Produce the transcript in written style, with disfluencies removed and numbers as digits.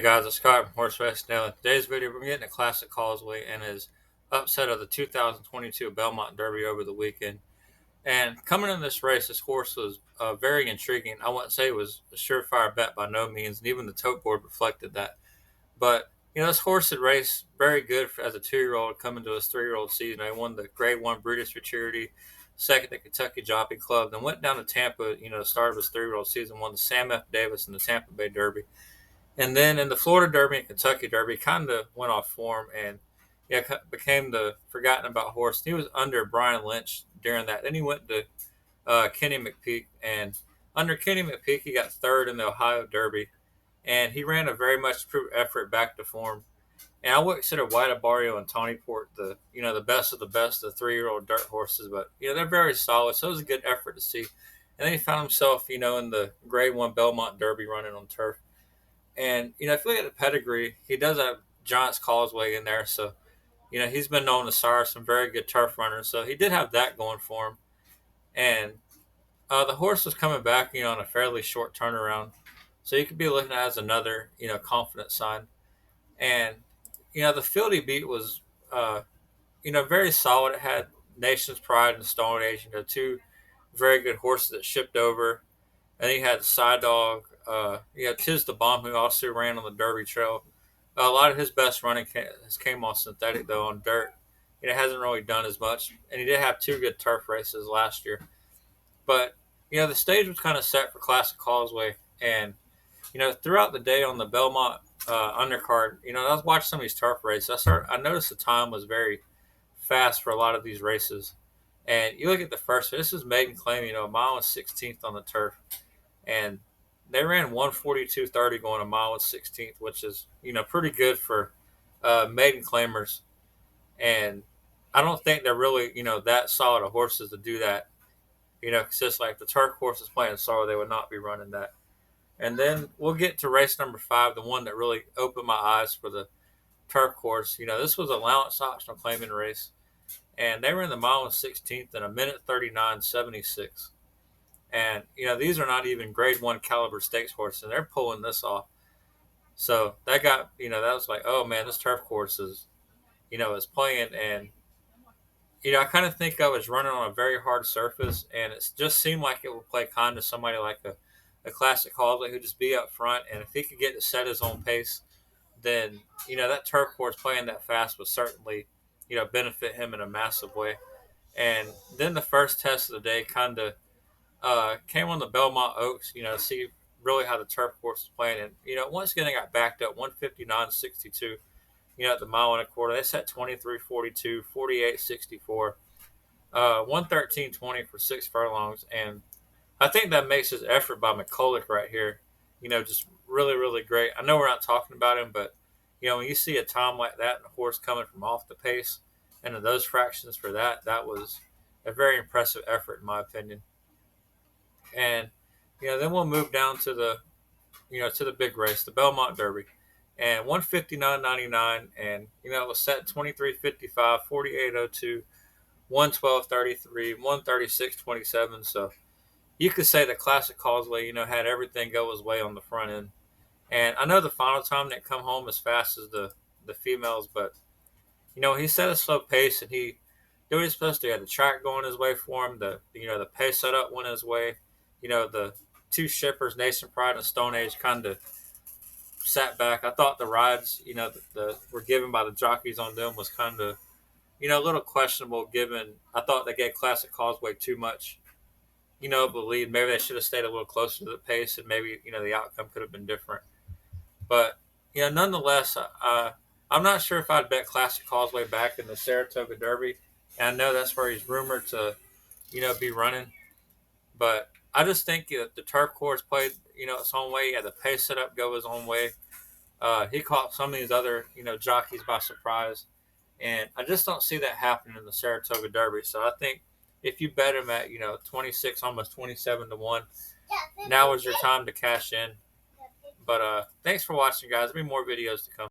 Hey guys, it's Scott from Horse Race. Now, in today's video, we're getting a Classic Causeway and his upset of the 2022 Belmont Derby over the weekend. And coming in this race, this horse was very intriguing. I wouldn't say it was a surefire bet by no means, and even the tote board reflected that. But this horse had raced very good as a 2-year-old coming to his 3-year-old season. He won the Grade 1 Breeders' Futurity, second at Kentucky Jockey Club, then went down to Tampa, the start of his 3-year-old season, won the Sam F. Davis and the Tampa Bay Derby. And then in the Florida Derby and Kentucky Derby, kind of went off form and became the forgotten about horse. He was under Brian Lynch during that. Then he went to Kenny McPeek, and under Kenny McPeek, he got third in the Ohio Derby, and he ran a very much improved effort back to form. And I would consider White Barrio and Tawnyport the best of the best of the 3-year-old dirt horses, but they're very solid. So it was a good effort to see. And then he found himself in the Grade 1 Belmont Derby running on turf. And, if you look at the pedigree, he does have Giants Causeway in there. So, he's been known to sire some very good turf runners. So he did have that going for him. And the horse was coming back, on a fairly short turnaround. So you could be looking at it as another, confident sign. And, the field he beat was, very solid. It had Nation's Pride and Stone Age, two very good horses that shipped over. And he had Side Dog. Tiz the Bomb, who also ran on the Derby Trail. A lot of his best running came on synthetic, though, on dirt. Hasn't really done as much. And he did have 2 good turf races last year. But, the stage was kind of set for Classic Causeway. And, throughout the day on the Belmont undercard, I was watching some of these turf races. I noticed the time was very fast for a lot of these races. And you look at the first, this is maiden claim, a mile and 16th on the turf. And they ran 1:42:30 going a mile and 16th, which is, pretty good for maiden claimers. And I don't think they're really, that solid of horses to do that. Because it's like the turf horse is playing sorrow, they would not be running that. And then we'll get to race number 5, the one that really opened my eyes for the turf course. This was allowance optional claiming race. And they ran the mile and 16th in 1:39:76. And, these are not even Grade 1 caliber stakes horses, and they're pulling this off. So that got, that was like, oh, man, this turf course is playing. And, I kind of think I was running on a very hard surface, and it just seemed like it would play kind to somebody like a Classic Causeway who'd just be up front. And if he could get to set his own pace, then, that turf course playing that fast would certainly, benefit him in a massive way. And then the first test of the day kind of came on the Belmont Oaks, to see really how the turf course was playing. And, once again, they got backed up 1:59:62, at the mile and a quarter. They set 23:42, 48:64, 1:13:20 for 6 furlongs. And I think that makes his effort by McCulloch right here, just really, really great. I know we're not talking about him, but, when you see a time like that and a horse coming from off the pace and in those fractions for that was a very impressive effort, in my opinion. And, then we'll move down to the big race, the Belmont Derby. And 1:59:99, and, it was set 23:55, 48:02, 1:12:33, 1:36:27. So you could say the Classic Causeway, had everything go his way on the front end. And I know the final time didn't come home as fast as the females, but, he set a slow pace and he did what he's supposed to. He had the track going his way for him. The pace setup went his way. The 2 shippers, Nation Pride and Stone Age, kind of sat back. I thought the rides, that were given by the jockeys on them was kind of, a little questionable given. I thought they gave Classic Causeway too much, of the lead. Maybe they should have stayed a little closer to the pace and maybe, the outcome could have been different. But, nonetheless, I'm not sure if I'd bet Classic Causeway back in the Saratoga Derby. And I know that's where he's rumored to, be running. But I just think that the turf course played, its own way. He had the pace set up go his own way. He caught some of these other, jockeys by surprise. And I just don't see that happening in the Saratoga Derby. So I think if you bet him at, 26, almost 27-1, now is your time to cash in. But thanks for watching, guys. There'll be more videos to come.